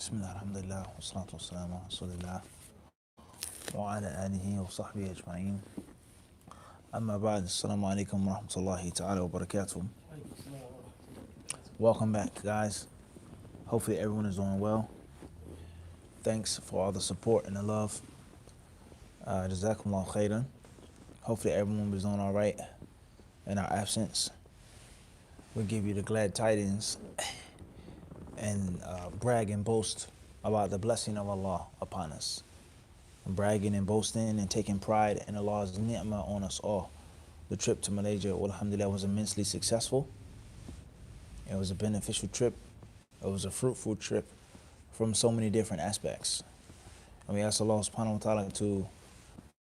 بسم الله الحمد لله والصلاة والسلام على رسول الله وعلى آله وصحبه أجمعين أما بعد السلام عليكم ورحمة الله تعالى وبركاته. Welcome back, guys. Hopefully everyone is doing well. Thanks for all the support and the love. Jazakumullah khairan. Hopefully everyone was doing all right in our absence. We give you the glad tidings and brag and boast about the blessing of Allah upon us. Bragging and boasting and taking pride in Allah's ni'mah on us all. The trip to Malaysia, alhamdulillah, was immensely successful. It was a beneficial trip. It was a fruitful trip from so many different aspects. And we ask Allah subhanahu wa ta'ala to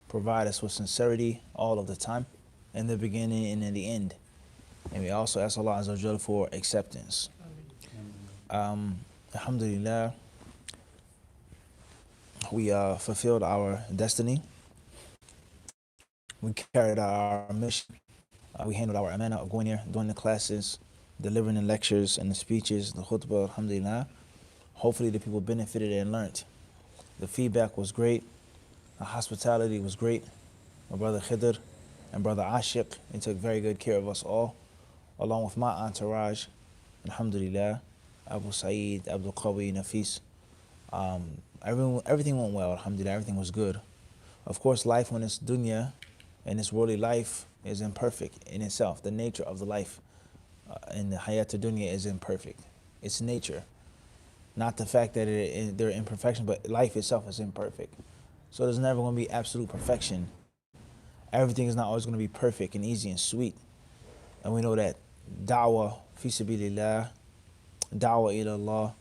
provide us with sincerity all of the time, in the beginning and in the end. And we also ask Allah Azza wa Jal for acceptance. Alhamdulillah, we fulfilled our destiny. We carried out our mission. We handled our amana of going there, doing the classes, delivering the lectures and the speeches, the khutbah, alhamdulillah. Hopefully the people benefited and learned. The feedback was great. The hospitality was great. My brother Khidr and brother Ashiq, they took very good care of us all, along with my entourage, alhamdulillah. Abu Saeed, Abdul Qawi, Nafis. Everything went well, alhamdulillah, everything was good. Of course, life on this dunya, and this worldly life, is imperfect in itself. The nature of the life in the hayat dunya is imperfect. It's nature. Not the fact that there are imperfections, but life itself is imperfect. So there's never going to be absolute perfection. Everything is not always going to be perfect and easy and sweet. And we know that da'wah, fi sabilillah, da'wah ila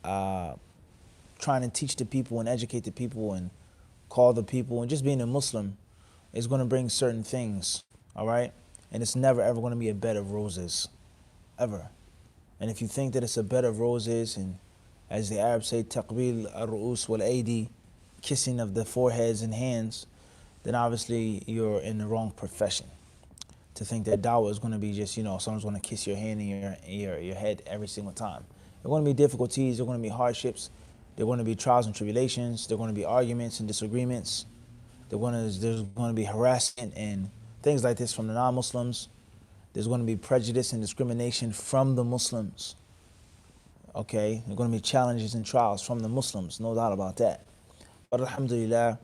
Allah, trying to teach the people and educate the people and call the people and just being a Muslim is going to bring certain things, all right? And it's never ever going to be a bed of roses, ever. And if you think that it's a bed of roses, and as the Arabs say, taqbil al-ru'us wal-aidi, kissing of the foreheads and hands, then obviously you're in the wrong profession. To think that da'wah is going to be just, someone's going to kiss your hand and your head every single time. There are going to be difficulties, there are going to be hardships, there are going to be trials and tribulations, there are going to be arguments and disagreements, there's going to be harassment and things like this from the non-Muslims. There's going to be prejudice and discrimination from the Muslims. Okay, there are going to be challenges and trials from the Muslims, no doubt about that. But alhamdulillah,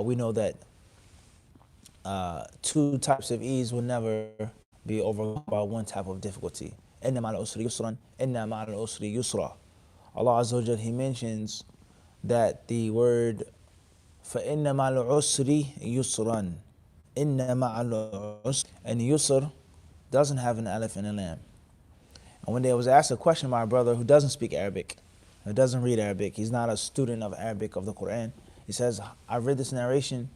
we know that two types of ease will never be overcome by one type of difficulty. Inna ma'al usri yusran, inna ma'al usri yusra. Allah Azza wa Jal, He mentions that the word فَإِنَّ مَعَ الْعُسْرِ يُسْرًا, إِنَّ مَعَ الْعُسْرِ, and yusr doesn't have an alif and a lam. And when there was asked a question by a brother who doesn't speak Arabic, who doesn't read Arabic, he's not a student of Arabic, of the Quran, he says, I've read this narration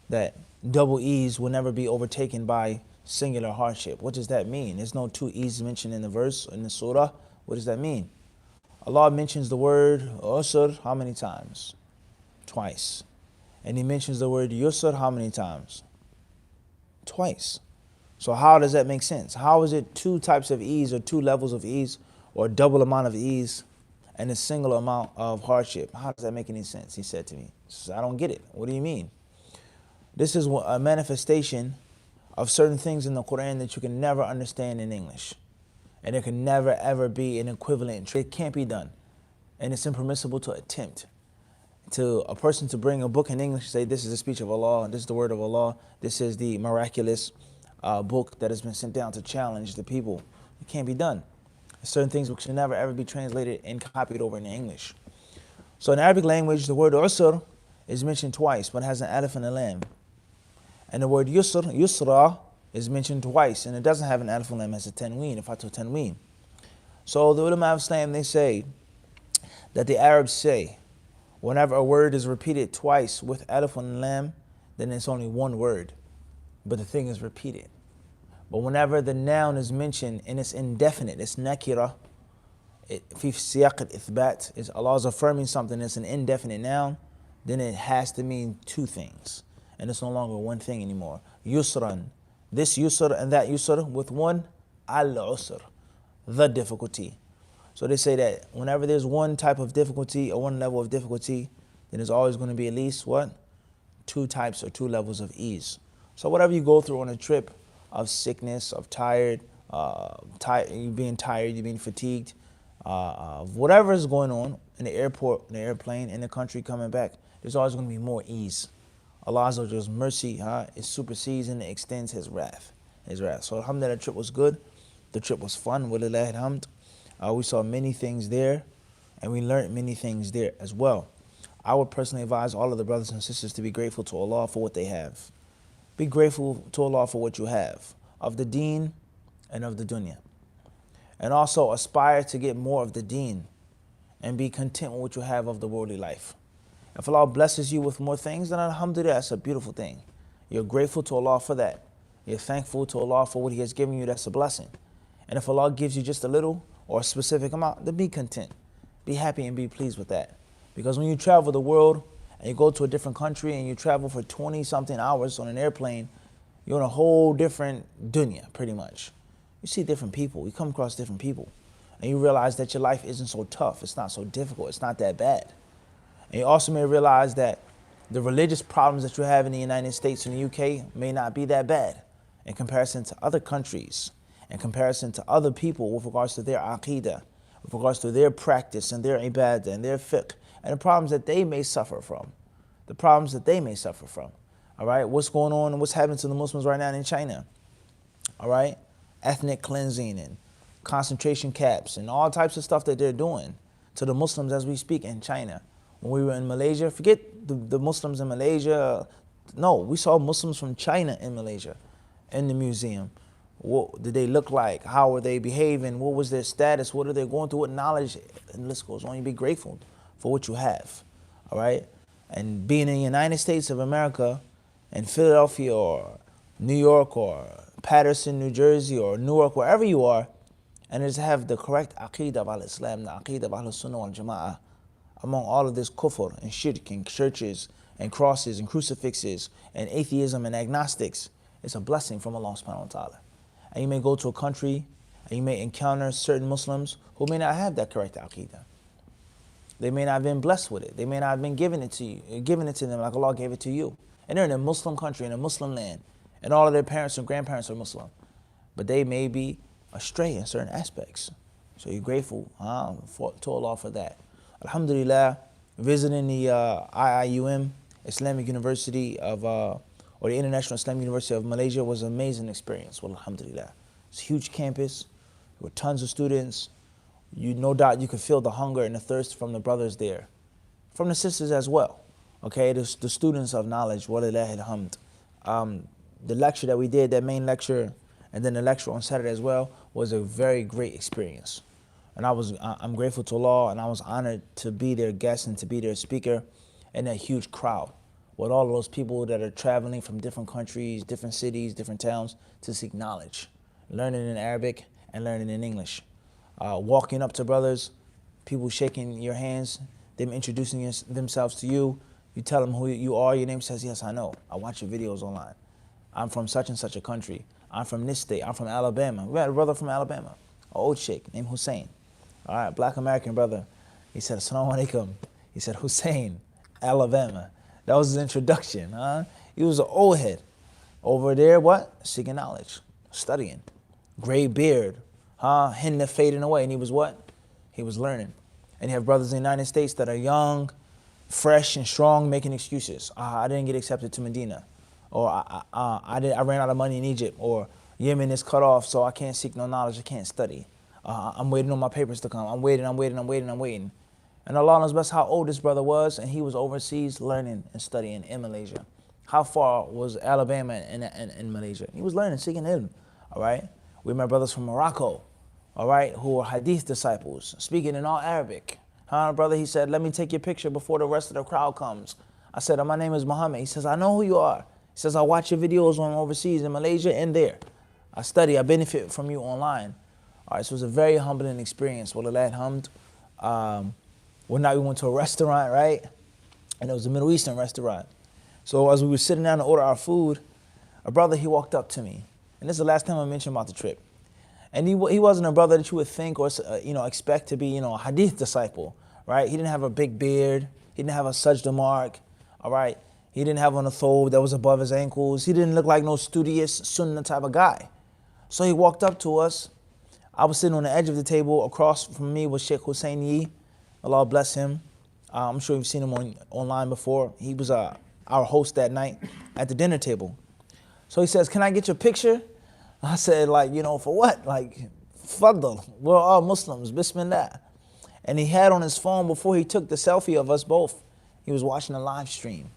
that double ease will never be overtaken by singular hardship. What does that mean? There's no two ease mentioned in the verse, in the surah. What does that mean? Allah mentions the word usr how many times? Twice. And He mentions the word yusr how many times? Twice. So how does that make sense? How is it two types of ease or two levels of ease or a double amount of ease and a single amount of hardship? How does that make any sense? He said to me. He says, I don't get it. What do you mean? This is a manifestation of certain things in the Quran that you can never understand in English. And there can never ever be an equivalent. It can't be done. And it's impermissible to attempt. To a person to bring a book in English and say, this is the speech of Allah, this is the word of Allah, this is the miraculous book that has been sent down to challenge the people. It can't be done. Certain things which should never ever be translated and copied over into English. So in Arabic language, the word usr is mentioned twice, but it has an alif and a lam. And the word yusra, is mentioned twice, and it doesn't have an alif and lam, it has a tanween, a fatha tanween. So the ulama of Islam, they say that the Arabs say, whenever a word is repeated twice with alif and lam, then it's only one word, but the thing is repeated. But whenever the noun is mentioned and it's indefinite, it's nakira, fi siyaq al-ithbat, is Allah is affirming something that's an indefinite noun, then it has to mean two things. And it's no longer one thing anymore. Yusran, this yusr and that yusr with one, al-usr, the difficulty. So they say that whenever there's one type of difficulty or one level of difficulty, then there's always going to be at least what? Two types or two levels of ease. So whatever you go through on a trip of sickness, of you being tired, you being fatigued, whatever is going on in the airport, in the airplane, in the country coming back, there's always going to be more ease. Allah's mercy it supersedes and it extends His wrath. So alhamdulillah, the trip was good. The trip was fun. Walillahi alhamd. We saw many things there, and we learned many things there as well. I would personally advise all of the brothers and sisters to be grateful to Allah for what they have. Be grateful to Allah for what you have, of the deen and of the dunya. And also aspire to get more of the deen and be content with what you have of the worldly life. If Allah blesses you with more things, then alhamdulillah, that's a beautiful thing. You're grateful to Allah for that. You're thankful to Allah for what He has given you, that's a blessing. And if Allah gives you just a little or a specific amount, then be content. Be happy and be pleased with that. Because when you travel the world and you go to a different country and you travel for 20-something hours on an airplane, you're in a whole different dunya, pretty much. You see different people. You come across different people. And you realize that your life isn't so tough. It's not so difficult. It's not that bad. And you also may realize that the religious problems that you have in the United States and the UK may not be that bad in comparison to other countries, in comparison to other people with regards to their aqidah, with regards to their practice and their ibadah and their fiqh, and the problems that they may suffer from. All right, what's going on and what's happening to the Muslims right now in China? All right, ethnic cleansing and concentration camps and all types of stuff that they're doing to the Muslims as we speak in China. When we were in Malaysia, forget the Muslims in Malaysia. No, we saw Muslims from China in Malaysia in the museum. What did they look like? How were they behaving? What was their status? What are they going through? What knowledge? And the list goes on. You be grateful for what you have, all right? And being in the United States of America, in Philadelphia or New York or Patterson, New Jersey or Newark, wherever you are, and just have the correct aqidah of al-Islam, the aqidah of al-Sunnah wal-Jama'ah, among all of this kufr and shirk and churches and crosses and crucifixes and atheism and agnostics, it's a blessing from Allah subhanahu wa ta'ala. And you may go to a country and you may encounter certain Muslims who may not have that correct aqidah. They may not have been blessed with it. They may not have been giving it to them like Allah gave it to you. And they're in a Muslim country, in a Muslim land, and all of their parents and grandparents are Muslim. But they may be astray in certain aspects. So you're grateful to Allah for that. Alhamdulillah, visiting the IIUM, Islamic University of, or the International Islamic University of Malaysia was an amazing experience. Well, alhamdulillah. It's a huge campus with tons of students. No doubt you could feel the hunger and the thirst from the brothers there, from the sisters as well. Okay, the students of knowledge, walillahi alhamd. The lecture that we did, that main lecture, and then the lecture on Saturday as well, was a very great experience. And I'm grateful to Allah, and I was honored to be their guest and to be their speaker in that huge crowd with all of those people that are traveling from different countries, different cities, different towns to seek knowledge, learning in Arabic and learning in English. Walking up to brothers, people shaking your hands, them introducing themselves to you. You tell them who you are, your name says, yes, I know. I watch your videos online. I'm from such and such a country. I'm from this state. I'm from Alabama. We had a brother from Alabama, an old sheikh named Hussein. All right, black American brother. He said, Assalamu alaikum. He said, Hussein, Alabama. That was his introduction. He was an old head. Over there, what? Seeking knowledge, studying. Gray beard, hinna fading away. And he was what? He was learning. And you have brothers in the United States that are young, fresh and strong, making excuses. I didn't get accepted to Medina. Or I ran out of money in Egypt. Or Yemen is cut off, so I can't seek no knowledge, I can't study. I'm waiting on my papers to come. I'm waiting. And Allah knows best how old this brother was, and he was overseas learning and studying in Malaysia. How far was Alabama and Malaysia? He was learning, seeking ilm, all right? We met brothers from Morocco, all right, who were Hadith disciples, speaking in all Arabic. Brother, he said, let me take your picture before the rest of the crowd comes. I said, my name is Muhammad. He says, I know who you are. He says, I watch your videos on overseas in Malaysia and there. I study, I benefit from you online. All right, so it was a very humbling experience. Wallahi alhamd. One night we went to a restaurant, right? And it was a Middle Eastern restaurant. So as we were sitting down to order our food, a brother, he walked up to me. And this is the last time I mentioned about the trip. And he wasn't a brother that you would think or expect to be a Hadith disciple, right? He didn't have a big beard. He didn't have a sajda mark, all right? He didn't have on a thobe that was above his ankles. He didn't look like no studious sunnah type of guy. So he walked up to us. I was sitting on the edge of the table. Across from me was Sheikh Hussein Yi. Allah bless him. I'm sure you've seen him online before. He was our host that night at the dinner table. So he says, "Can I get your picture?" I said, for what? Faddal, we're all Muslims, bismillah. And he had on his phone, before he took the selfie of us both, he was watching a live stream.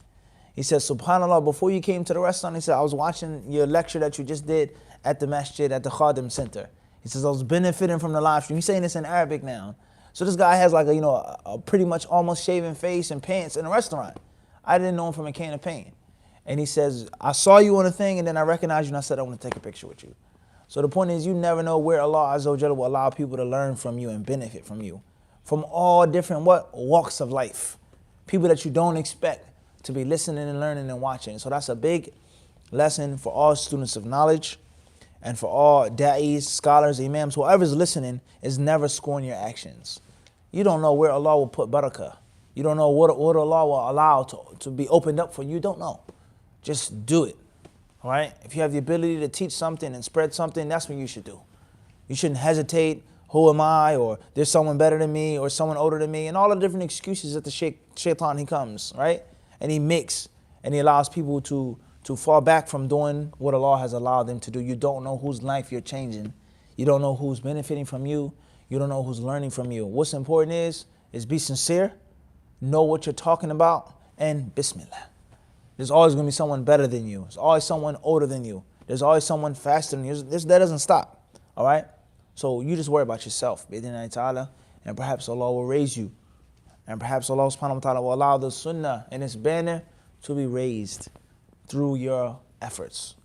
He said, "SubhanAllah, before you came to the restaurant," he said, "I was watching your lecture that you just did at the masjid, at the Khadim Center." He says, "I was benefiting from the live stream." He's saying this in Arabic now. So this guy has a pretty much almost shaven face and pants in a restaurant. I didn't know him from a can of paint. And he says, "I saw you on a thing and then I recognized you and I said, I want to take a picture with you." So the point is, you never know where Allah Azza wa Jalla will allow people to learn from you and benefit from you. From all different walks of life. People that you don't expect to be listening and learning and watching. So that's a big lesson for all students of knowledge and for all da'is, scholars, imams, whoever's listening, is never scorn your actions. You don't know where Allah will put barakah. You don't know what Allah will allow to be opened up for you. You don't know. Just do it. All right? If you have the ability to teach something and spread something, that's what you should do. You shouldn't hesitate. Who am I? Or there's someone better than me, or someone older than me, and all the different excuses that the shaitan, he comes, right? And he makes, and he allows people to fall back from doing what Allah has allowed them to do. You don't know whose life you're changing. You don't know who's benefiting from you. You don't know who's learning from you. What's important is be sincere, know what you're talking about, and bismillah. There's always going to be someone better than you. There's always someone older than you. There's always someone faster than you. That doesn't stop, all right? So you just worry about yourself, bi'idhnillahi ta'ala, and perhaps Allah will raise you. And perhaps Allah subhanahu wa ta'ala will allow the sunnah and its banner to be raised through your efforts.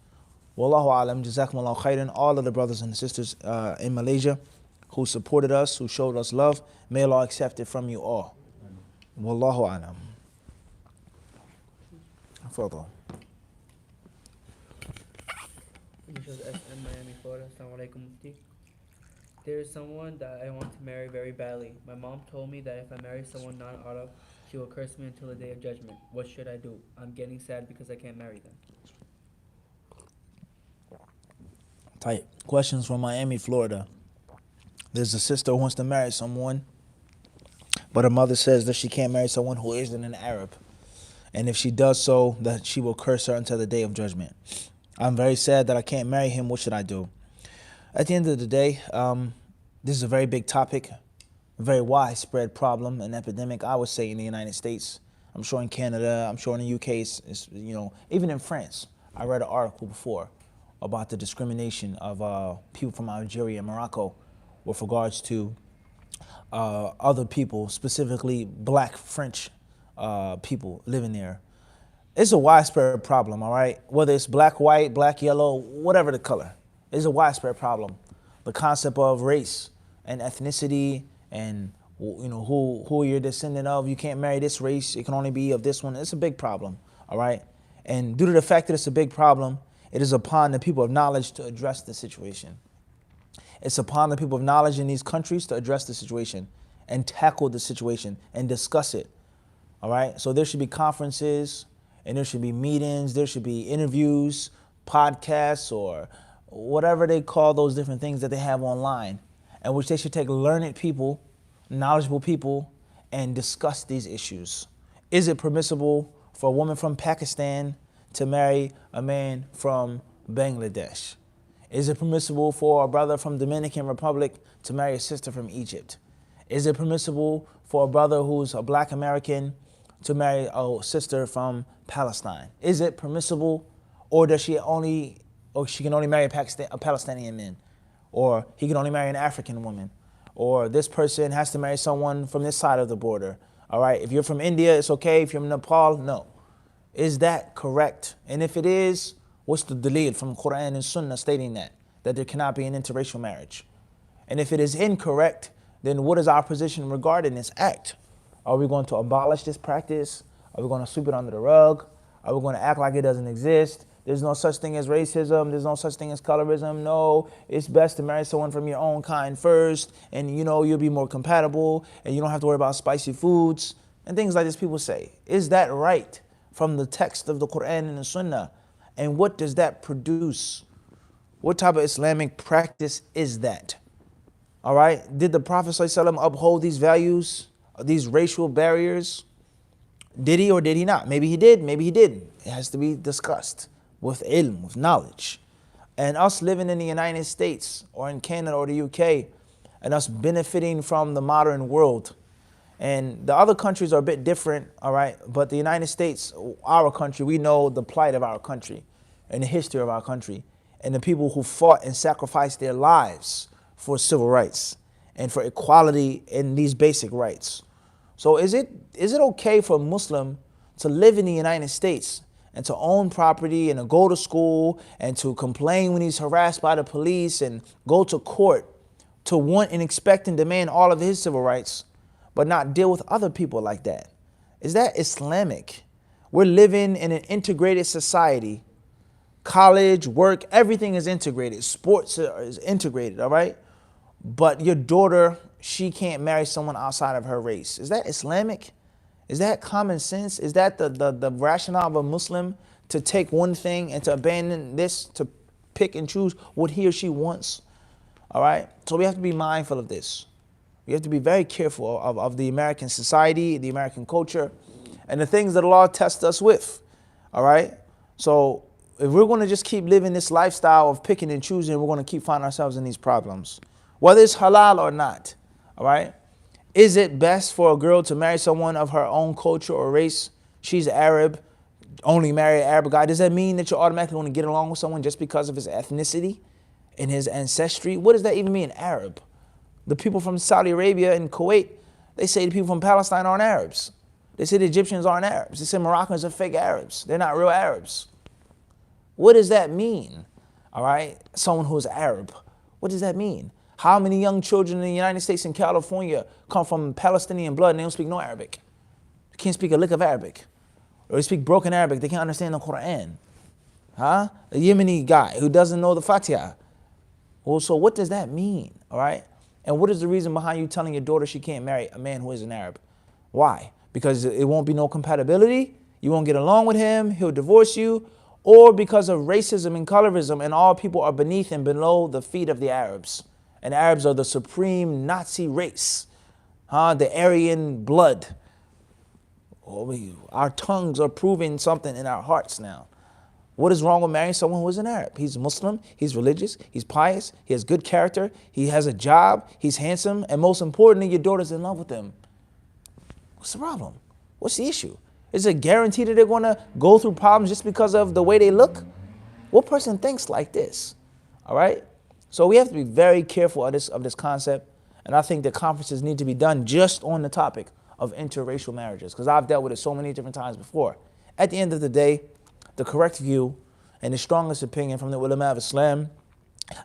Wallahu alam, jazakumullahu khairan. All of the brothers and sisters in Malaysia who supported us, who showed us love, may Allah accept it from you all. Wallahu alam. Further. SM Miami, Florida. Assalamu alaikum, Mufti. There is someone that I want to marry very badly. My mom told me that if I marry someone non-Arab, she will curse me until the day of judgment. What should I do? I'm getting sad because I can't marry them. Tight. Questions from Miami, Florida. There's a sister who wants to marry someone, but her mother says that she can't marry someone who isn't an Arab. And if she does so, that she will curse her until the day of judgment. I'm very sad that I can't marry him. What should I do? At the end of the day, this is a very big topic, a very widespread problem, an epidemic, I would say, in the United States. I'm sure in Canada, I'm sure in the UK, it's even in France. I read an article before about the discrimination of people from Algeria and Morocco with regards to other people, specifically black French people living there. It's a widespread problem, all right? Whether it's black, white, black, yellow, whatever the color. It's a widespread problem. The concept of race and ethnicity and who you're descendant of. You can't marry this race. It can only be of this one. It's a big problem, all right? And due to the fact that it's a big problem, it is upon the people of knowledge to address the situation. It's upon the people of knowledge in these countries to address the situation and tackle the situation and discuss it, all right? So there should be conferences and there should be meetings. There should be interviews, podcasts, or whatever they call those different things that they have online, in which they should take learned people, knowledgeable people, and discuss these issues. Is it permissible for a woman from Pakistan to marry a man from Bangladesh? Is it permissible for a brother from Dominican Republic to marry a sister from Egypt? Is it permissible for a brother who's a black American to marry a sister from Palestine? Is it permissible, or she can only marry a Palestinian man, or he can only marry an African woman, or this person has to marry someone from this side of the border? All right, if you're from India, it's okay. If you're from Nepal, no. Is that correct? And if it is, what's the dalil from Quran and Sunnah stating that there cannot be an interracial marriage? And if it is incorrect, then what is our position regarding this act? Are we going to abolish this practice? Are we going to sweep it under the rug? Are we going to act like it doesn't exist? There's no such thing as racism. There's no such thing as colorism. No, it's best to marry someone from your own kind first, and you'll be more compatible, and you don't have to worry about spicy foods and things like this. People say, is that right from the text of the Quran and the Sunnah? And what does that produce? What type of Islamic practice is that? All right. Did the Prophet ﷺ uphold these values, these racial barriers? Did he or did he not? Maybe he did, maybe he didn't. It has to be discussed with ilm, with knowledge. And us living in the United States or in Canada or the UK, and us benefiting from the modern world. And the other countries are a bit different, all right? But the United States, our country, we know the plight of our country and the history of our country and the people who fought and sacrificed their lives for civil rights and for equality in these basic rights. So is it okay for a Muslim to live in the United States and to own property and to go to school and to complain when he's harassed by the police and go to court to want and expect and demand all of his civil rights, but not deal with other people like that? Is that Islamic? We're living in an integrated society. College, work, everything is integrated. Sports is integrated, all right? But your daughter, she can't marry someone outside of her race. Is that Islamic? Is that common sense? Is that the rationale of a Muslim to take one thing and to abandon this, to pick and choose what he or she wants? All right? So we have to be mindful of this. We have to be very careful of the American society, the American culture, and the things that Allah tests us with. All right? So if we're going to just keep living this lifestyle of picking and choosing, we're going to keep finding ourselves in these problems, whether it's halal or not. All right? Is it best for a girl to marry someone of her own culture or race? She's Arab, only marry an Arab guy. Does that mean that you're automatically going to get along with someone just because of his ethnicity and his ancestry? What does that even mean, Arab? The people from Saudi Arabia and Kuwait, they say the people from Palestine aren't Arabs. They say the Egyptians aren't Arabs. They say Moroccans are fake Arabs. They're not real Arabs. What does that mean? All right? Someone who's Arab. What does that mean? How many young children in the United States and California come from Palestinian blood and they don't speak no Arabic? They can't speak a lick of Arabic. Or they speak broken Arabic. They can't understand the Quran. Huh? A Yemeni guy who doesn't know the Fatiha. Well, so what does that mean? All right? And what is the reason behind you telling your daughter she can't marry a man who is an Arab? Why? Because it won't be no compatibility? You won't get along with him? He'll divorce you? Or because of racism and colorism and all people are beneath and below the feet of the Arabs? And Arabs are the supreme Nazi race, the Aryan blood. Our tongues are proving something in our hearts now. What is wrong with marrying someone who is an Arab? He's Muslim, he's religious, he's pious, he has good character, he has a job, he's handsome, and most importantly, your daughter's in love with him. What's the problem? What's the issue? Is it guaranteed that they're going to go through problems just because of the way they look? What person thinks like this? All right? So we have to be very careful of this concept, and I think that conferences need to be done just on the topic of interracial marriages, because I've dealt with it so many different times before. At the end of the day, the correct view and the strongest opinion from the ulama of Islam,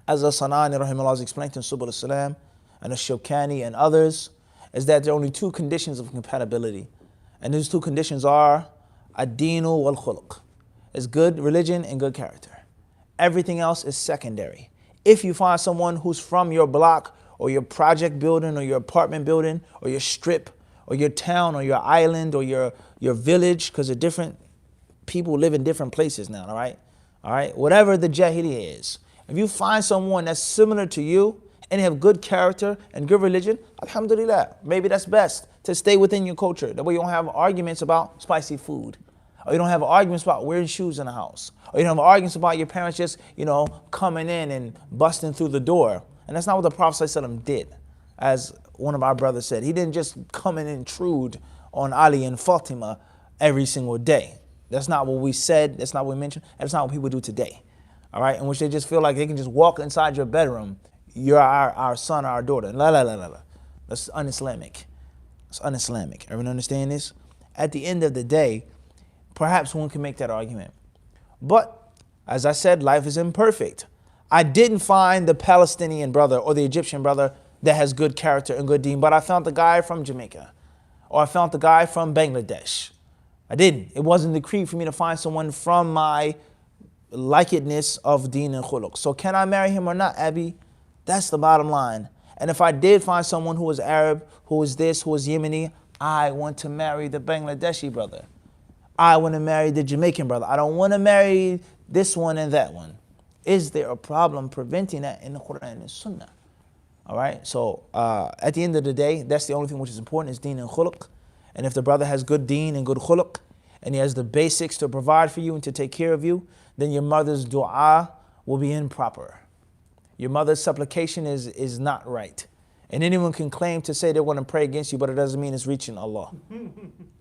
as As-Sanani rahimahullah has explained in Subul al-Salam, and Ash-Shawkani and others, is that there are only two conditions of compatibility. And those two conditions are ad-deenu wal-khuluq. It's good religion and good character. Everything else is secondary. If you find someone who's from your block or your project building or your apartment building or your strip or your town or your island or your village, because they're different, people live in different places now, all right? All right, whatever the jahiliyyah is. If you find someone that's similar to you and they have good character and good religion, alhamdulillah, maybe that's best to stay within your culture. That way you don't have arguments about spicy food, or you don't have arguments about wearing shoes in the house, or you don't have arguments about your parents just, coming in and busting through the door. And that's not what the Prophet ﷺ did. As one of our brothers said, he didn't just come and intrude on Ali and Fatima every single day. That's not what we said. That's not what we mentioned. That's not what people do today. All right? In which they just feel like they can just walk inside your bedroom. You're our son or our daughter. La, la, la, la, la. That's un-Islamic. It's un-Islamic. Everyone understand this? At the end of the day, perhaps one can make that argument. But, as I said, life is imperfect. I didn't find the Palestinian brother or the Egyptian brother that has good character and good deen, but I found the guy from Jamaica. Or I found the guy from Bangladesh. I didn't. It wasn't decreed for me to find someone from my likedness of deen and khuluq. So can I marry him or not, Abby? That's the bottom line. And if I did find someone who was Arab, who was this, who was Yemeni, I want to marry the Bangladeshi brother. I want to marry the Jamaican brother. I don't want to marry this one and that one. Is there a problem preventing that in the Quran and Sunnah? All right, so at the end of the day, that's the only thing which is important is deen and khuluq. And if the brother has good deen and good khuluq, and he has the basics to provide for you and to take care of you, then your mother's dua will be improper. Your mother's supplication is not right. And anyone can claim to say they want to pray against you, but it doesn't mean it's reaching Allah.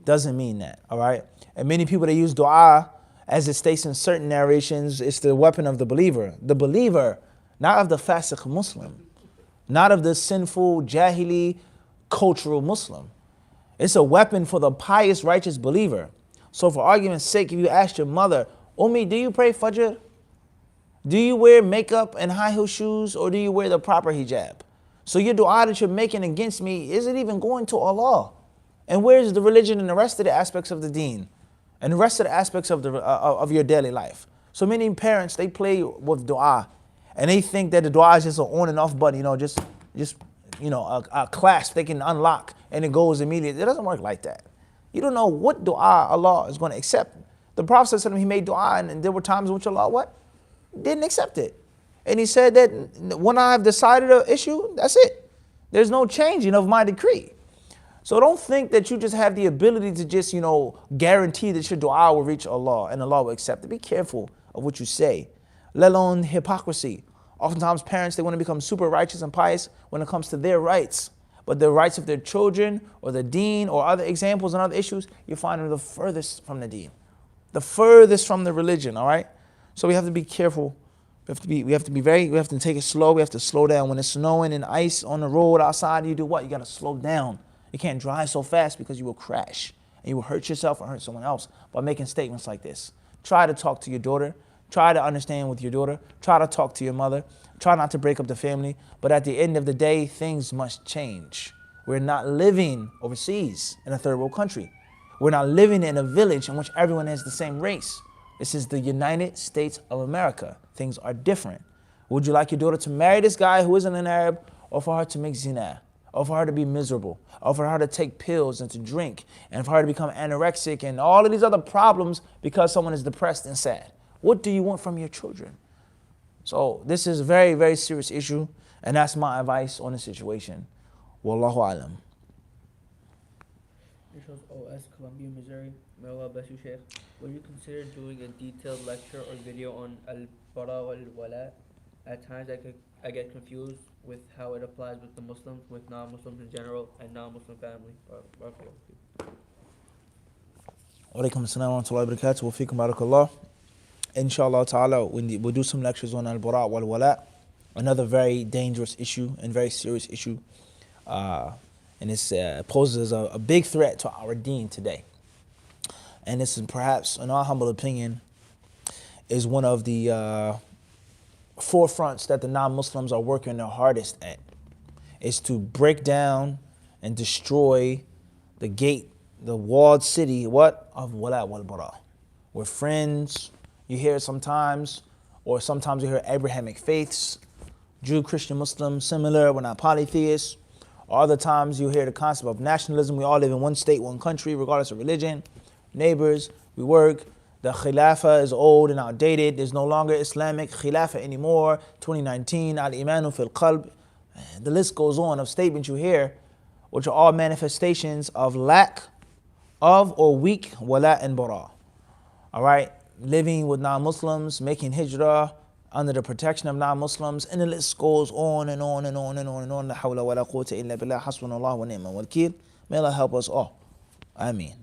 Doesn't mean that, all right? And many people, they use dua, as it states in certain narrations, it's the weapon of the believer. The believer, not of the fasiq Muslim, not of the sinful, jahili, cultural Muslim. It's a weapon for the pious, righteous believer. So for argument's sake, if you ask your mother, Ummi, do you pray Fajr? Do you wear makeup and high heel shoes, or do you wear the proper hijab? So your dua that you're making against me isn't even going to Allah. And where's the religion and the rest of the aspects of the deen? And the rest of the aspects of your daily life? So many parents, they play with dua. And they think that the dua is just an on and off button, just a clasp they can unlock and it goes immediately. It doesn't work like that. You don't know what dua Allah is going to accept. The Prophet said he made dua, and there were times in which Allah what? Didn't accept it. And he said that when I have decided an issue, that's it. There's no changing of my decree. So don't think that you just have the ability to just, guarantee that your dua will reach Allah and Allah will accept it. Be careful of what you say, let alone hypocrisy. Oftentimes parents, they want to become super righteous and pious when it comes to their rights. But the rights of their children or the deen or other examples and other issues, you find them the furthest from the deen, the furthest from the religion, all right? So we have to be careful. We have to take it slow. We have to slow down. When it's snowing and ice on the road outside, you do what? You got to slow down. You can't drive so fast because you will crash and you will hurt yourself or hurt someone else by making statements like this. Try to talk to your daughter. Try to understand with your daughter. Try to talk to your mother. Try not to break up the family. But at the end of the day, things must change. We're not living overseas in a third world country. We're not living in a village in which everyone has the same race. This is the United States of America. Things are different. Would you like your daughter to marry this guy who isn't an Arab, or for her to make zina, or for her to be miserable, or for her to take pills and to drink, and for her to become anorexic and all of these other problems because someone is depressed and sad? What do you want from your children? So this is a very, very serious issue, and that's my advice on the situation. Wallahu alam. This was OS, Columbia, Missouri. May Allah bless you, Sheikh. Would you consider doing a detailed lecture or video on al-bara wal-wala? At times I get confused with how it applies with the Muslims, with non-Muslims in general, and non-Muslim family. Alaikum assalam wa rahmatullahi wa barakatuh. Wa fikum barakallah. Inshallah ta'ala, we'll do some lectures on al-bara wal-wala, another very dangerous issue and very serious issue. And it poses a big threat to our deen today. And this is perhaps, in our humble opinion, is one of the forefronts that the non-Muslims are working their hardest at, is to break down and destroy the gate, the walled city, of wala wal bara. We're friends, you hear it sometimes, or sometimes you hear Abrahamic faiths, Jew, Christian, Muslim, similar, we're not polytheists. Or other times you hear the concept of nationalism. We all live in one state, one country, regardless of religion, neighbors, we work. The khilafah is old and outdated. There's no longer Islamic khilafah anymore. 2019, al-imanu fil qalb. The list goes on of statements you hear, which are all manifestations of lack of or weak wala and bara. All right, living with non-Muslims, making hijrah under the protection of non-Muslims, and the list goes on and on and on and on and on. La hawla wa la quwwata illa billah, hasbunallah wa ni'mal wakeel. May Allah help us all. Ameen.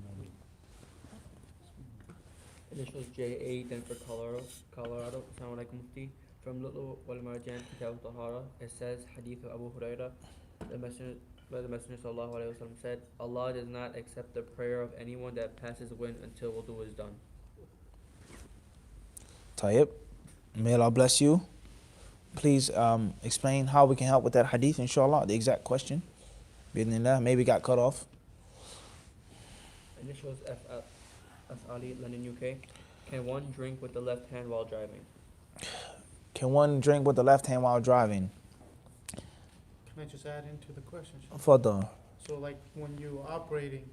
Initials J.A. Denver, Colorado. Assalamu alaikum mufti. From Little Wal Marjan, Kitab al-Tahara, it says, Hadith of Abu Hurairah, the Messenger sallallahu alayhi wa sallam said, Allah does not accept the prayer of anyone that passes wind until wudu is done. Tayyib. May Allah bless you. Please explain how we can help with that hadith, inshallah, the exact question. Bismillah, maybe got cut off. Initials F. Ali, London, UK. Can one drink with the left hand while driving? Can one drink with the left hand while driving? Can I just add into the question? Further. So like when you're operating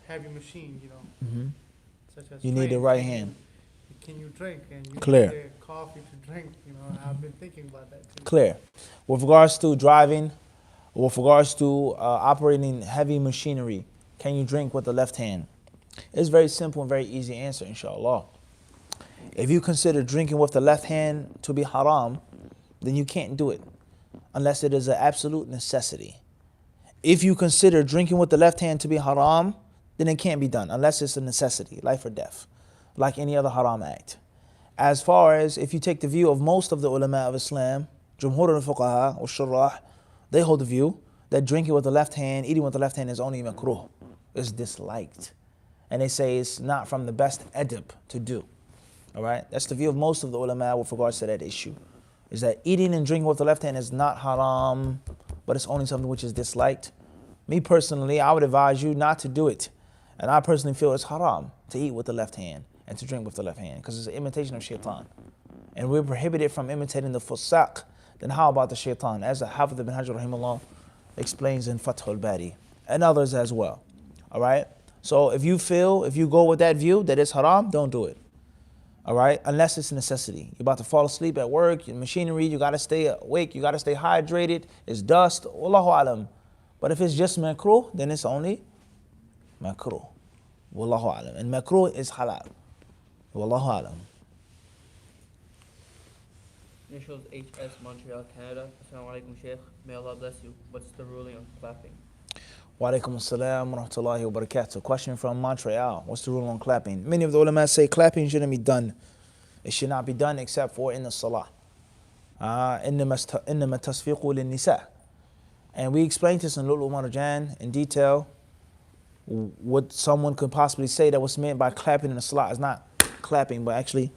heavy machine, such as You need the train, right hand. Can you drink? And you Clear. need the coffee to drink, I've been thinking about that too. Clear. With regards to driving, with regards to operating heavy machinery, can you drink with the left hand? It's very simple and very easy answer, inshallah. If you consider drinking with the left hand to be haram, then you can't do it unless it is an absolute necessity. If you consider drinking with the left hand to be haram, then it can't be done unless it's a necessity, life or death, like any other haram act. As far as if you take the view of most of the ulama of Islam, Jumhur al-Fuqaha or Shurrah, they hold the view that drinking with the left hand, eating with the left hand is only makruh, is disliked. And they say it's not from the best adab to do. All right? That's the view of most of the ulama with regards to that issue. Is that eating and drinking with the left hand is not haram, but it's only something which is disliked. Me personally, I would advise you not to do it. And I personally feel it's haram to eat with the left hand and to drink with the left hand because it's an imitation of shaitan. And we're prohibited from imitating the fusaq. Then how about the shaitan? As Hafidh ibn Hajar rahimahullah explains in Fathul Bari and others as well. All right? So if you go with that view that it's haram, don't do it. All right? Unless it's a necessity. You're about to fall asleep at work, your machinery, you got to stay awake, you got to stay hydrated, it's dust, Wallahu alam. But if it's just makruh, then it's only makruh. Wallahu alam. And makruh is halal. Wallahu alam. Initials HS, Montreal, Canada. Assalamu alaikum, Sheikh. May Allah bless you. What's the ruling on clapping? Wa alaikum assalam wa rahmatullahi wa barakatuh. Question from Montreal. What's the rule on clapping? Many of the ulama say clapping shouldn't be done. It should not be done except for in the salah. إنما التصفيق للنساء. And we explained this in Lulu Marajan in detail. What someone could possibly say that what's meant by clapping in the salah is not clapping, but actually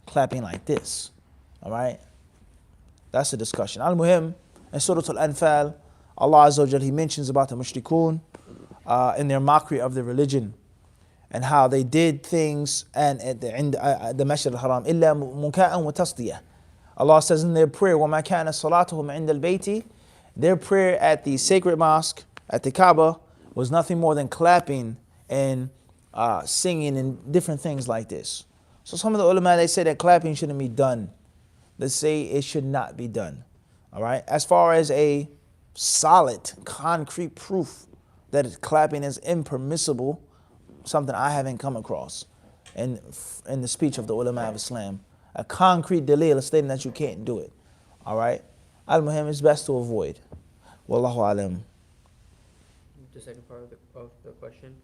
clapping like this. All right? That's the discussion. Al-Muhim, in Surah Al-Anfal, Allah Azza wa Jal, He mentions about the mushrikun in their mockery of the religion and how they did things and at the Masjid al-Haram, إِلَّا مُكَاءً وَتَصْدِيَةً. Allah says in their prayer, وَمَا كَانَ صَلَاتُهُمْ عِنْدَ الْبَيْتِ. Their prayer at the sacred mosque, at the Kaaba, was nothing more than clapping and singing and different things like this. So some of the ulama, they say that clapping shouldn't be done. They say it should not be done. All right? As far as a solid, concrete proof that clapping is impermissible, something I haven't come across in the speech of the ulama of Islam. A concrete dalil stating that you can't do it. All right? Al-Muhim, it's best to avoid. Wallahu alam. The second part of the question.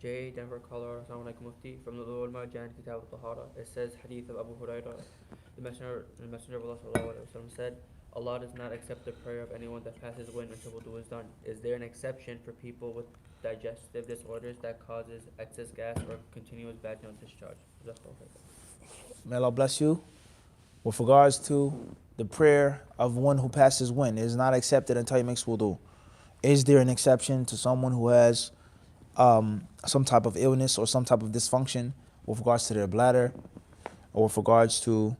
J. Denver, Colorado. Assalamu alaikum, Mufti. From the Ulama Jan Kitab al-Tahara. It says, Hadith of Abu Hurairah. The Messenger of Allah sallallahu alaihi wasallam said, Allah does not accept the prayer of anyone that passes wind until wudu is done. Is there an exception for people with digestive disorders that causes excess gas or continuous vaginal discharge? May Allah bless you. With regards to the prayer of one who passes wind, it is not accepted until he makes wudu. Is there an exception to someone who has some type of illness or some type of dysfunction with regards to their bladder or with regards to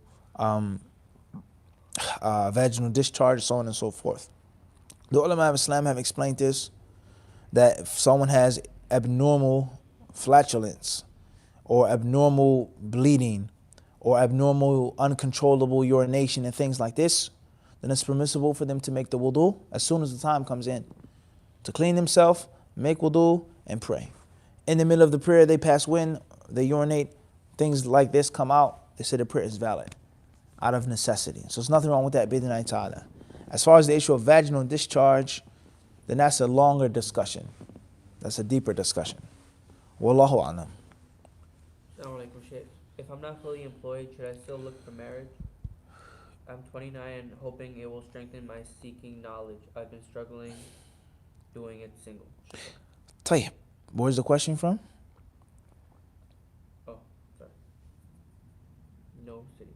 vaginal discharge, so on and so forth? The ulama of Islam have explained this, that if someone has abnormal flatulence or abnormal bleeding or abnormal uncontrollable urination and things like this, then it's permissible for them to make the wudu as soon as the time comes in, to clean themselves, make wudu, and pray. In the middle of the prayer, they pass wind, they urinate, things like this come out, they say the prayer is valid out of necessity. So there's nothing wrong with that, bid'nai ta'ala. As far as the issue of vaginal discharge, then that's a longer discussion. That's a deeper discussion. Wallahu a'lam. Assalamu alaikum, Sheikh. If I'm not fully employed, should I still look for marriage? I'm 29 and hoping it will strengthen my seeking knowledge. I've been struggling doing it single. Tayyib. Where's the question from? Oh, sorry. No city.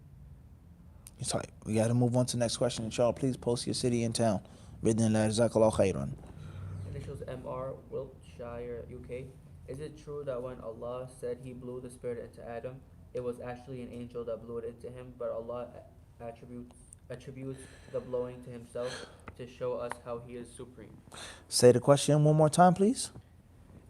It's tight. We got to move on to the next question. Inshallah, please post your city and town. Bidnillah, jazakallahu khairan. Initials MR, Wiltshire, UK. Is it true that when Allah said He blew the spirit into Adam, it was actually an angel that blew it into him, but Allah attributes the blowing to Himself to show us how He is supreme? Say the question one more time, please.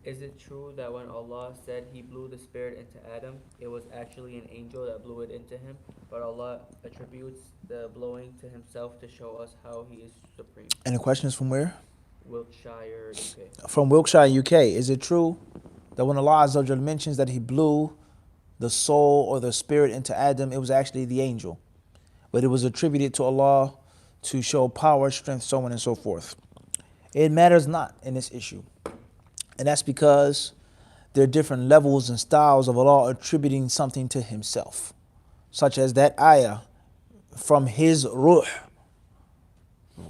Is it true that when Allah said He blew the spirit into Adam, it was actually an angel that blew it into him, but Allah attributes the blowing to Himself to show us how He is supreme? And the question is from where? Wiltshire, UK. From Wiltshire, UK. Is it true that when Allah Azza wa Jal mentions that He blew the soul or the spirit into Adam, it was actually the angel, but it was attributed to Allah to show power, strength, so on and so forth? It matters not in this issue. And that's because there are different levels and styles of Allah attributing something to Himself, such as that ayah from His ruh,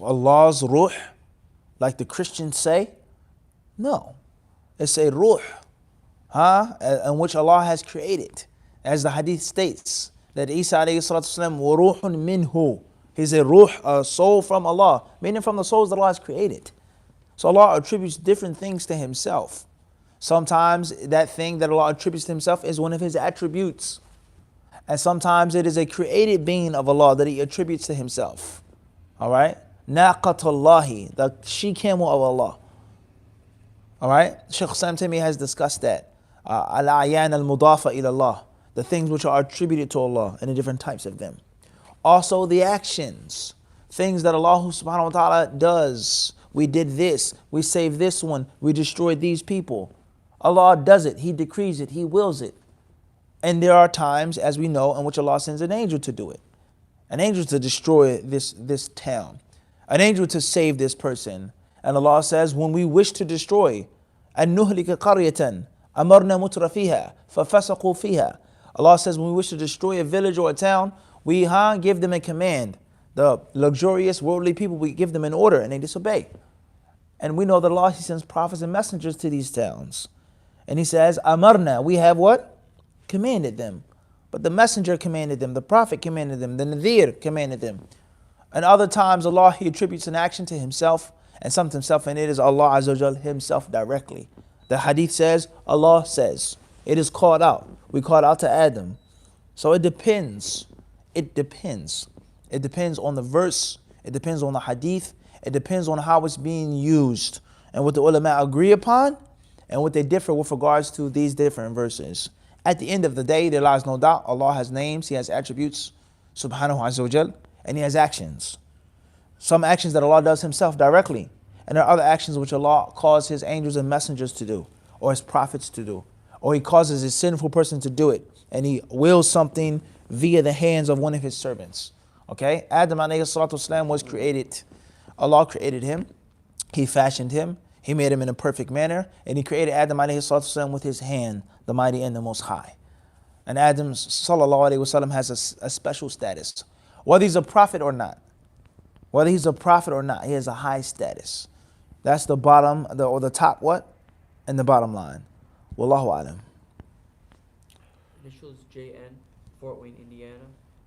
Allah's ruh, like the Christians say. No, it's a ruh, in which Allah has created, as the Hadith states that Isa alayhi salatu wasalam wa ruhun minhu. He's a ruh, a soul from Allah, meaning from the souls that Allah has created. So Allah attributes different things to Himself. Sometimes that thing that Allah attributes to Himself is one of His attributes. And sometimes it is a created being of Allah that He attributes to Himself. All right? Naqatullahi, the she-camel of Allah. All right? Shaykh Islam Taymiyyah has discussed that. Al-a'yan al-mudafa ila Allah, the things which are attributed to Allah and the different types of them. Also the actions, things that Allah subhanahu wa ta'ala does. We did this, we saved this one, we destroyed these people. Allah does it, He decrees it, He wills it. And there are times, as we know, in which Allah sends an angel to do it. An angel to destroy this town. An angel to save this person. And Allah says, when we wish to destroy, أَن نُهْلِكَ قَرْيَةً أَمَرْنَا مُتْرَ فِيهَا فَفَسَقُوا فِيهَا. Allah says, when we wish to destroy a village or a town, we give them a command. The luxurious worldly people, we give them an order and they disobey. And we know that Allah, He sends prophets and messengers to these towns. And He says, Amarna, we have what? Commanded them. But the messenger commanded them, the prophet commanded them, the nadhir commanded them. And other times Allah, He attributes an action to Himself and something to Himself, and it is Allah Azza wa Jal Himself directly. The hadith says, Allah says. It is called out. We called out to Adam. So it depends. It depends. It depends on the verse. It depends on the hadith. It depends on how it's being used and what the ulama agree upon and what they differ with regards to these different verses. At the end of the day, there lies no doubt Allah has names, He has attributes, subhanahu wa ta'ala, and He has actions. Some actions that Allah does Himself directly, and there are other actions which Allah calls His angels and messengers to do, or His prophets to do, or He causes a sinful person to do it, and He wills something via the hands of one of His servants. Okay? Adam alayhi salatu wasalam was created. Allah created him, He fashioned him, He made him in a perfect manner, and He created Adam alayhi salatu wasalam with His hand, the mighty and the most high. And Adam sallallahu alayhi wasallam has a special status. Whether he's a prophet or not, he has a high status. That's the bottom, or the top what? And the bottom line. Wallahu alam. Initials JN, Fort Wayne, Indiana.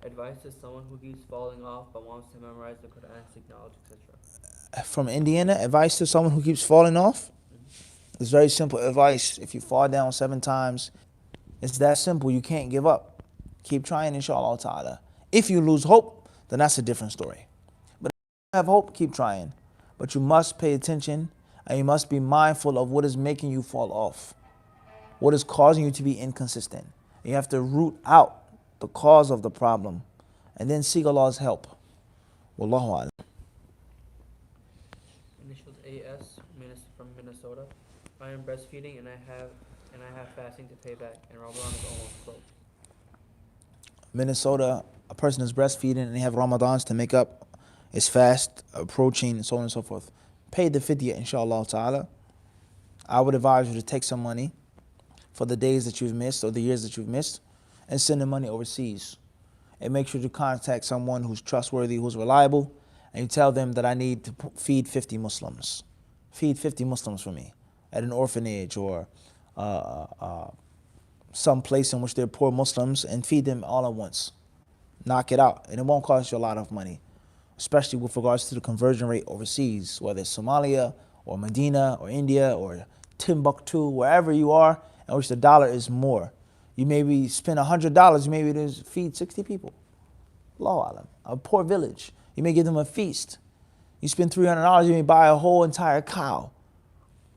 Advice to someone who keeps falling off but wants to memorize the Quran, seek knowledge, etc. From Indiana, advice to someone who keeps falling off? It's very simple advice. If you fall down 7 times, it's that simple. You can't give up. Keep trying, inshallah ta'ala. If you lose hope, then that's a different story. But if you have hope, keep trying. But you must pay attention and you must be mindful of what is making you fall off, what is causing you to be inconsistent. You have to root out the cause of the problem and then seek Allah's help. Wallahu a'lam. Initials AS, from Minnesota. I am breastfeeding and I have fasting to pay back, and Ramadan is almost closed. Minnesota, a person is breastfeeding and they have Ramadans to make up, is fast approaching, and so on and so forth. Pay the fidya, inshallah ta'ala. I would advise you to take some money for the days that you've missed or the years that you've missed and send the money overseas. And make sure to contact someone who's trustworthy, who's reliable, and you tell them that I need to feed 50 Muslims. Feed 50 Muslims for me at an orphanage or some place in which they're poor Muslims, and feed them all at once. Knock it out. And it won't cost you a lot of money, especially with regards to the conversion rate overseas, whether it's Somalia or Medina or India or Timbuktu, wherever you are, in which the dollar is more. You maybe spend $100, you maybe just feed 60 people. Allahu Alam. A poor village. You may give them a feast. You spend $300, you may buy a whole entire cow.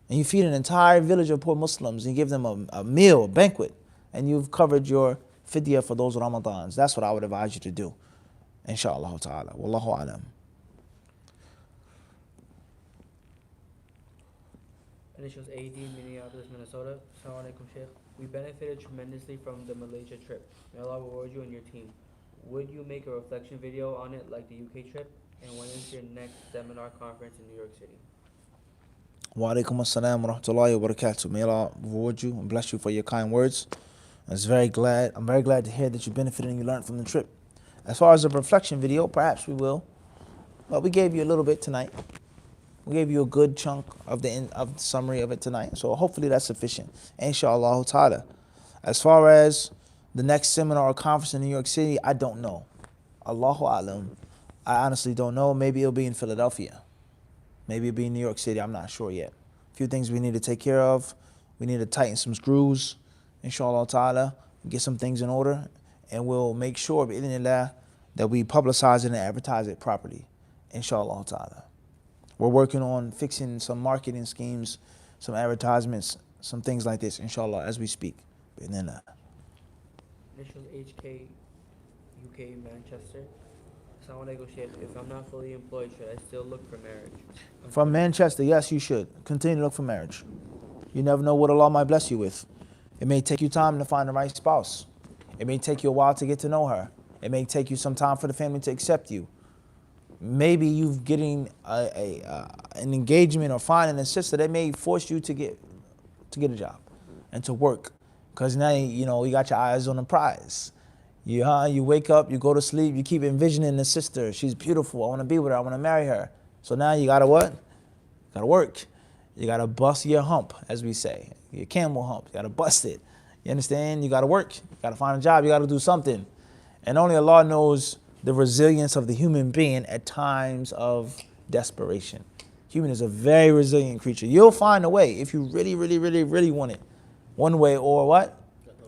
And you feed an entire village of poor Muslims and you give them a meal, a banquet. And you've covered your fidyah for those Ramadans. That's what I would advise you to do. Inshallah ta'ala. Wallahu alam. Initials AD, Minneapolis, Minnesota. Assalamu alaikum, Sheikh. We benefited tremendously from the Malaysia trip. May Allah reward you and your team. Would you make a reflection video on it like the UK trip? And when is your next seminar conference in New York City? Wa alaikum assalam wa rahmatullahi wa barakatuh. May Allah reward you and bless you for your kind words. I'm very glad to hear that you benefited and you learned from the trip. As far as a reflection video, perhaps we will. But we gave you a little bit tonight. We gave you a good chunk of the summary of it tonight. So hopefully that's sufficient. Inshallah ta'ala. As far as the next seminar or conference in New York City, I don't know. Allahu alam. I honestly don't know. Maybe it'll be in Philadelphia. Maybe it'll be in New York City. I'm not sure yet. A few things we need to take care of. We need to tighten some screws. Inshallah ta'ala. Get some things in order. And we'll make sure, bi'idhnillah, that we publicize it and advertise it properly. Inshallah ta'ala. We're working on fixing some marketing schemes, some advertisements, some things like this, inshallah, as we speak. Bi'idhnillah. Initials HK, UK, Manchester. Assalamu alaikum, Sheikh. If I'm not fully employed, should I still look for marriage? From Manchester, yes, you should. Continue to look for marriage. You never know what Allah might bless you with. It may take you time to find the right spouse. It may take you a while to get to know her. It may take you some time for the family to accept you. Maybe you getting an engagement or finding a sister that may force you to get a job and to work, because now you got your eyes on the prize. You wake up, you go to sleep, you keep envisioning the sister. She's beautiful. I want to be with her. I want to marry her. So now you gotta what? Gotta work. You gotta bust your hump, as we say, your camel hump. You gotta bust it. You understand? You gotta work. You gotta find a job. You gotta do something. And only Allah knows the resilience of the human being at times of desperation. Human is a very resilient creature. You'll find a way if you really, really, really, really want it. One way or what?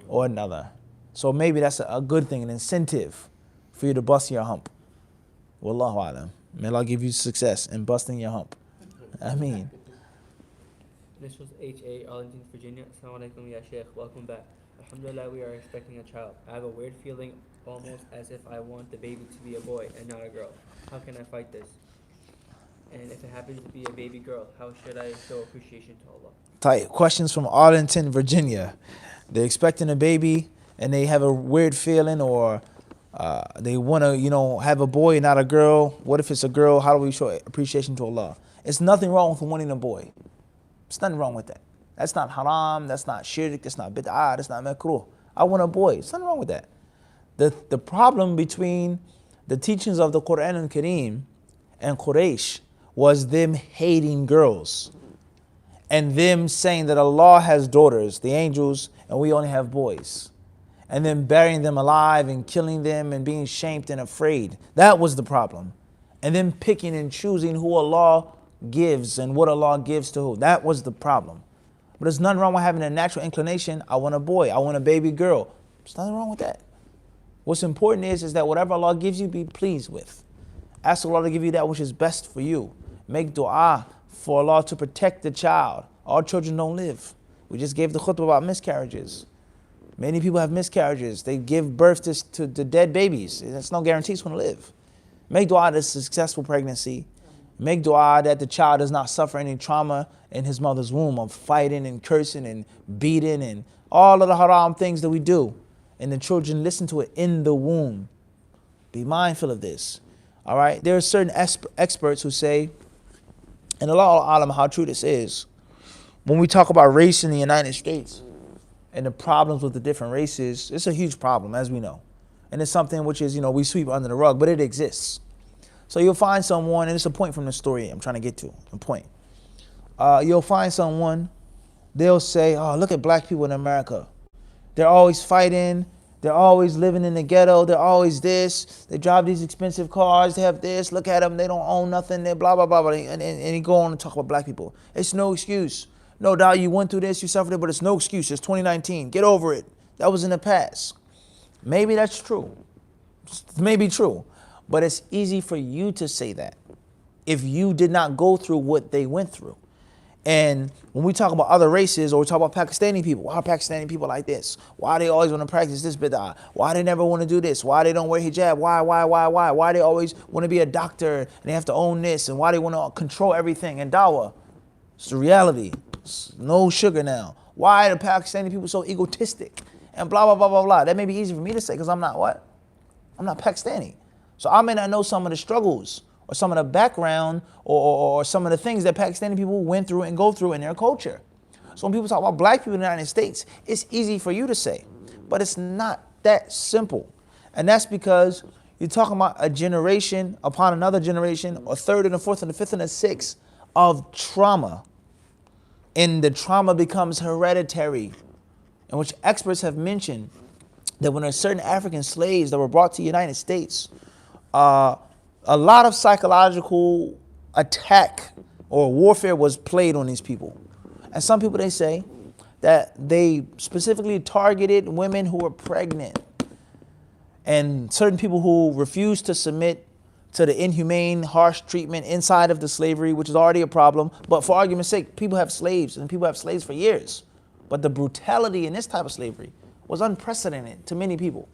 Or another. So maybe that's a good thing, an incentive for you to bust your hump. Wallahu alam. May Allah give you success in busting your hump. Ameen. This was H.A. Arlington, Virginia. Assalamu alaikum, ya Sheikh. Welcome back. Alhamdulillah, we are expecting a child. I have a weird feeling, almost as if I want the baby to be a boy and not a girl. How can I fight this? And if it happens to be a baby girl, how should I show appreciation to Allah? Tight. Questions from Arlington, Virginia. They're expecting a baby and they have a weird feeling, or they want to, have a boy and not a girl. What if it's a girl? How do we show appreciation to Allah? It's nothing wrong with wanting a boy. There's nothing wrong with that. That's not haram. That's not shirk. That's not bid'ah. That's not makruh. I want a boy. There's nothing wrong with that. The problem between the teachings of the Quran and Kareem and Quraysh was them hating girls and them saying that Allah has daughters, the angels, and we only have boys, and then burying them alive and killing them and being shamed and afraid. That was the problem. And then picking and choosing who Allah gives and what Allah gives to who. That was the problem. But there's nothing wrong with having a natural inclination. I want a boy. I want a baby girl. There's nothing wrong with that. What's important is that whatever Allah gives you, be pleased with. Ask Allah to give you that which is best for you. Make dua for Allah to protect the child. All children don't live. We just gave the khutbah about miscarriages. Many people have miscarriages. They give birth to dead babies. There's no guarantee it's going to live. Make dua that it's a successful pregnancy. Make dua that the child does not suffer any trauma in his mother's womb of fighting and cursing and beating and all of the haram things that we do. And the children listen to it in the womb. Be mindful of this. All right? There are certain experts who say, and Allah alam how true this is, when we talk about race in the United States and the problems with the different races, it's a huge problem, as we know. And it's something which is, we sweep under the rug, but it exists. So you'll find someone, and it's a point from the story I'm trying to get to, a point. You'll find someone, they'll say, oh, look at black people in America. They're always fighting. They're always living in the ghetto. They're always this. They drive these expensive cars. They have this. Look at them. They don't own nothing. They're blah, blah, blah, blah. And he go on and talk about black people. It's no excuse. No doubt you went through this, you suffered it, but it's no excuse. It's 2019. Get over it. That was in the past. Maybe that's true. It may be true. But it's easy for you to say that if you did not go through what they went through. And when we talk about other races, or we talk about Pakistani people, why are Pakistani people like this? Why they always want to practice this bid'ah? Why they never want to do this? Why they don't wear hijab? Why? Why they always want to be a doctor and they have to own this? And why they want to control everything? And dawah, it's the reality. It's no sugar now. Why are the Pakistani people so egotistic? And blah, blah, blah, blah, blah. That may be easy for me to say because I'm not what? I'm not Pakistani. So I may not know some of the struggles or some of the background or some of the things that Pakistani people went through and go through in their culture. So when people talk about black people in the United States, it's easy for you to say, but it's not that simple. And that's because you're talking about a generation upon another generation, a third and a fourth and a fifth and a sixth of trauma. And the trauma becomes hereditary, in which experts have mentioned that when there's certain African slaves that were brought to the United States, a lot of psychological attack or warfare was played on these people. And some people, they say that they specifically targeted women who were pregnant and certain people who refused to submit to the inhumane, harsh treatment inside of the slavery, which is already a problem. But for argument's sake, people have slaves and people have slaves for years. But the brutality in this type of slavery was unprecedented to many people.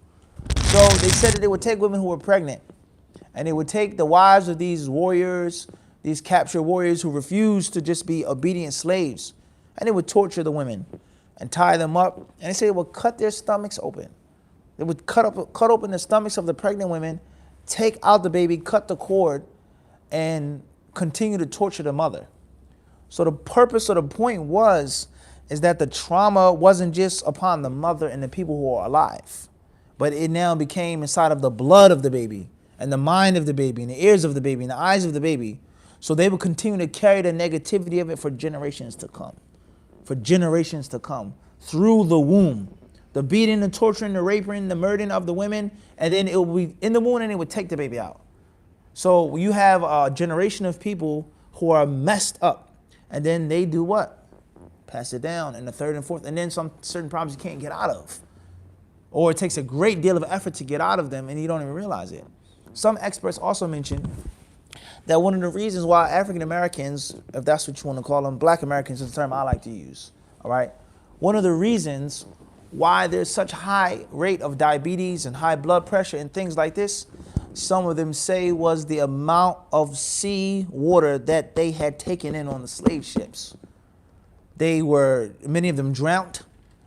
So they said that they would take women who were pregnant and they would take the wives of these warriors, these captured warriors who refused to just be obedient slaves, and they would torture the women and tie them up. And they said they would cut their stomachs open. They would cut open the stomachs of the pregnant women, take out the baby, cut the cord, and continue to torture the mother. So the purpose or the point is that the trauma wasn't just upon the mother and the people who are alive, but it now became inside of the blood of the baby and the mind of the baby and the ears of the baby and the eyes of the baby. So they would continue to carry the negativity of it for generations to come. For generations to come. Through the womb. The beating, the torturing, the raping, the murdering of the women, and then it will be in the womb and it would take the baby out. So you have a generation of people who are messed up, and then they do what? Pass it down in the third and fourth, and then some certain problems you can't get out of. Or it takes a great deal of effort to get out of them and you don't even realize it. Some experts also mention that one of the reasons why African Americans, if that's what you want to call them, black Americans is the term I like to use, all right? One of the reasons why there's such high rate of diabetes and high blood pressure and things like this, some of them say was the amount of sea water that they had taken in on the slave ships. Many of them drowned,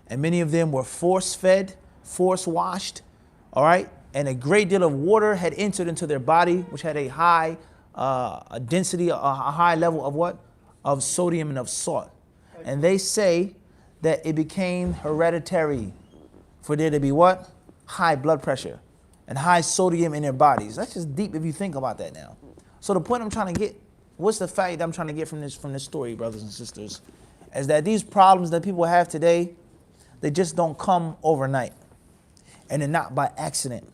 and many of them were force-fed, force-washed, all right? And a great deal of water had entered into their body, which had a high density, a high level of what? Of sodium and of salt. And they say that it became hereditary for there to be what? High blood pressure and high sodium in their bodies. That's just deep if you think about that now. So the point I'm trying to get, what's the fact that I'm trying to get from this story, brothers and sisters, is that these problems that people have today, they just don't come overnight. And they're not by accident.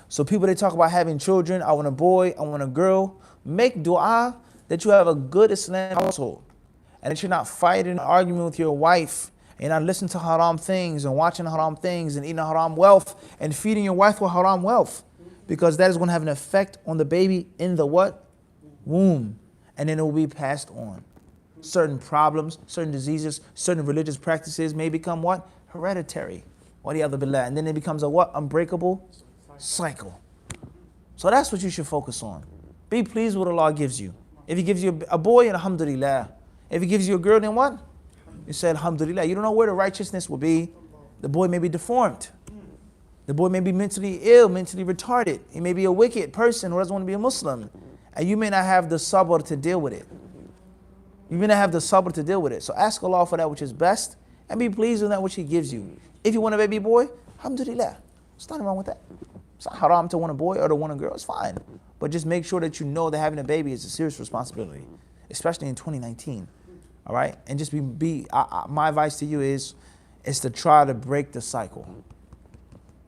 So people, they talk about having children. I want a boy, I want a girl. Make dua that you have a good Islamic household. And that you're not fighting and arguing with your wife. And you're not listening to haram things and watching haram things and eating haram wealth and feeding your wife with haram wealth. Because that is going to have an effect on the baby in the what? Womb. And then it will be passed on. Certain problems, certain diseases, certain religious practices may become what? Hereditary. And then it becomes a what? Unbreakable cycle. So that's what you should focus on. Be pleased with what Allah gives you. If He gives you a boy, alhamdulillah. If He gives you a girl, then what? You say alhamdulillah. You don't know where the righteousness will be. The boy may be deformed. The boy may be mentally ill, mentally retarded. He may be a wicked person who doesn't want to be a Muslim. And you may not have the sabr to deal with it. You may not have the sabr to deal with it. So ask Allah for that which is best and be pleased with that which He gives you. If you want a baby boy, alhamdulillah. There's nothing wrong with that. It's not haram to want a boy or to want a girl. It's fine. But just make sure that you know that having a baby is a serious responsibility, especially in 2019. All right? And just my advice to you is to try to break the cycle.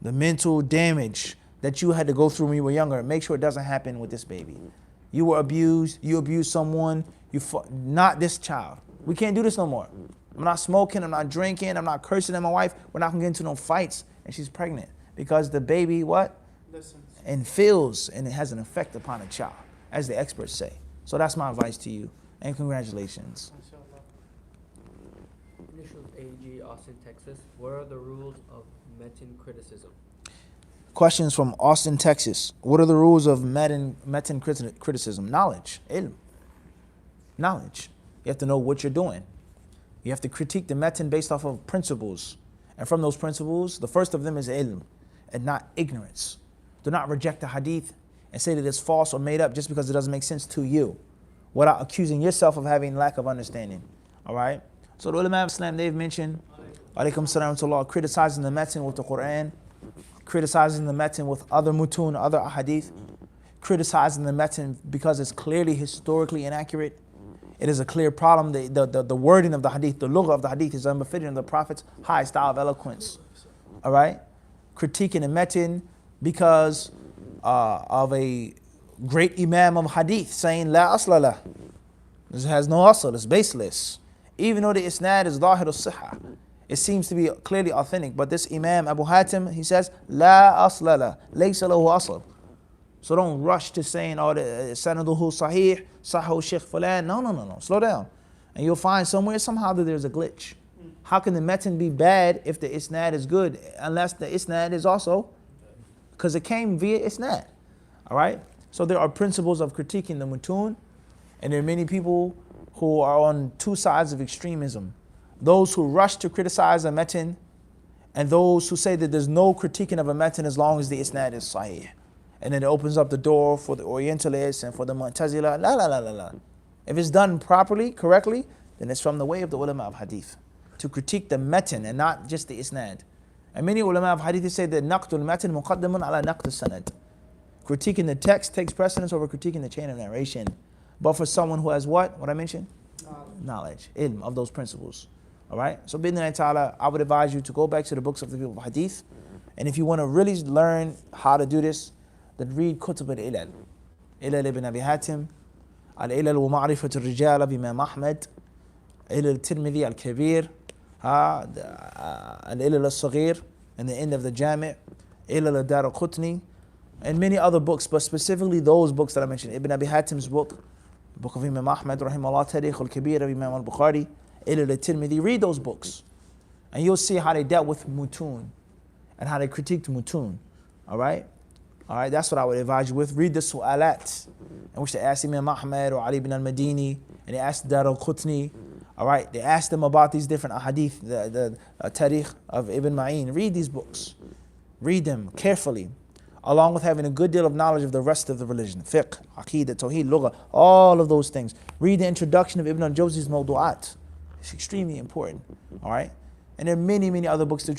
The mental damage that you had to go through when you were younger, make sure it doesn't happen with this baby. You were abused. You abused someone. Not this child. We can't do this no more. I'm not smoking, I'm not drinking, I'm not cursing at my wife. We're not gonna get into no fights, and she's pregnant. Because the baby, what? Listens. And feels, and it has an effect upon a child, as the experts say. So that's my advice to you, and congratulations. MashaAllah. Initials AG, Austin, Texas. What are the rules of metin criticism? Questions from Austin, Texas. What are the rules of metin criticism? Knowledge, ilm. Knowledge. You have to know what you're doing. You have to critique the metin based off of principles. And from those principles, the first of them is ilm, and not ignorance. Do not reject the hadith and say that it's false or made up just because it doesn't make sense to you, without accusing yourself of having lack of understanding. All right? So the ulama of Islam, they've mentioned, alaykum salam to Allah, criticizing the metin with the Quran, criticizing the metin with other mutun, other hadith, criticizing the metin because it's clearly historically inaccurate. It is a clear problem. The wording of the hadith, the lugha of the hadith is unbefitting of the Prophet's high style of eloquence. All right? Critiquing the metin because of a great imam of hadith saying, La asla lah. This has no asl, it's baseless. Even though the isnad is zahir al-sihha, it seems to be clearly authentic. But this imam, Abu Hatim, he says, La asla lah, laysa lahu asl. So don't rush to saying, oh, the sanaduhu sahih, sahu sheikh fulan. No. Slow down. And you'll find somehow that there's a glitch. How can the metin be bad if the isnad is good? Unless the isnad is also, because it came via isnad. All right? So there are principles of critiquing the mutun. And there are many people who are on two sides of extremism. Those who rush to criticize a metin, and those who say that there's no critiquing of a metin as long as the isnad is sahih. And then it opens up the door for the Orientalists and for the Mu'tazila. La. If it's done properly, correctly, then it's from the way of the ulama of hadith. To critique the metin and not just the isnad. And many ulama of hadith say that naqtul metin muqaddamun ala naqtul sanad. Critiquing the text takes precedence over critiquing the chain of narration. But for someone who has what? What I mentioned? Knowledge, ilm of those principles. All right? So, bi'idhnillahi ta'ala, I would advise you to go back to the books of the people of hadith. And if you want to really learn how to do this, then read Kutub al-Ilal. Ilal ibn Abi Hatim, Al-Ilal wa Ma'rifat al-Rijal of Imam Ahmed, Ilal al-Tirmidhi al-Kabir, Al-Ilal al-Saghir, and the end of the Jami', Ilal al-Dar al-Qutni, and many other books, but specifically those books that I mentioned. Ibn Abi Hatim's book, the book of Imam Ahmed, rahimahullah, Tarikh al-Kabir of Imam al-Bukhari, Ilal al-Tirmidhi. Read those books, and you'll see how they dealt with mutun, and how they critiqued mutun. All right? All right, that's what I would advise you with. Read the su'alat, in which they asked Imam Ahmed or Ali ibn al-Madini, and they asked Dar al-Qutni. All right, they asked them about these different ahadith, the Tarikh of Ibn Ma'in. Read these books. Read them carefully, along with having a good deal of knowledge of the rest of the religion. Fiqh, Aqidah, Tawheed, Lugha, all of those things. Read the introduction of Ibn al-Jawzi's Mawdu'at. It's extremely important. All right? And there are many, many other books to